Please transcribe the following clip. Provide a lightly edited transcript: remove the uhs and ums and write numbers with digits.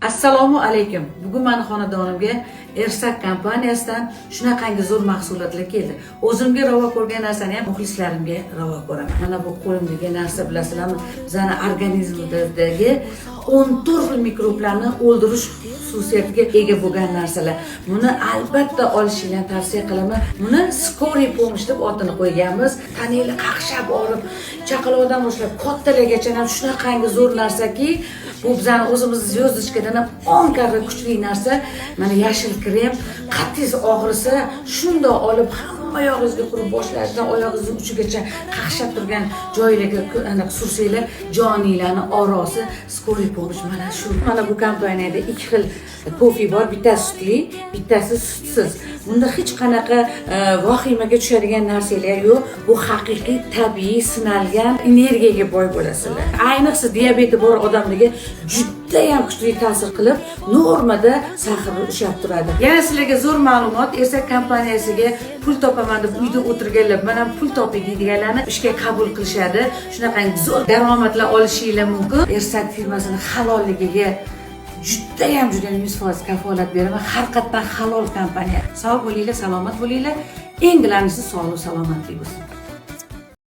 Assalomu alaykum. Bugun meni xonadonimga Ersak kompaniyasidan shunaqangi zo'r mahsulotlar keldi. O'zimga ravo ko'rgan narsani ham muxlislarimga ravo ko'raman. Mana bu qo'limdagi narsa bilasizlarmi? Bizning organizmimizdagi 14 xil mikroblarni o'ldirish xususiyatiga ega bo'lgan narsalar. Buni albatta olishinglarni tavsiya qilaman. Buni Skoriy pomosh deb otini qo'yganmiz. Tanangni qaqshab olib, chaqaloqdan boshlab kattalargacha ham shunaqangi zo'r narsaki, bu bizning o'zimizni zyozdочкаdan ham 10 karra kuchli narsa. Mana yashil krem, qattiq og'risa shunda olib hamma oyog'ingizga qurib boshlashdan oyog'ingizning uchigacha qaqshab turgan joylarga aniq sursanglar, joninglarni orosi Skoriy pomosh mana shu. Mana bu kompaniyada 2 xil kofe bor, bittasi sutli, bittasi sutsiz. Bunda hech qanaqa vahimaga tushadigan narsalar yo'q. Bu haqiqiy, tabiiy, sinalgan energiyaga boy bo'lasizlar. Ayniqsa diabeti bor odamlarga juda ham kuchli ta'sir qilib, normada sahrni ushlab turadi. Yana sizlarga zo'r ma'lumot, Ersak kompaniyasiga pul topaman deb uyda o'tirganlar, mana pul toping deganlarni ishga qabul qilishadi. Shunaqangi zo'r daromadlar olishinglar mumkin. Ersak firmasining halolligiga juda ham 100% kafolat beraman. Har qatdan halol kompaniya. Sog' bo'linglar, salomat bo'linglar. Eng g'alabisi sog'lik, salomatlik bo'lsin.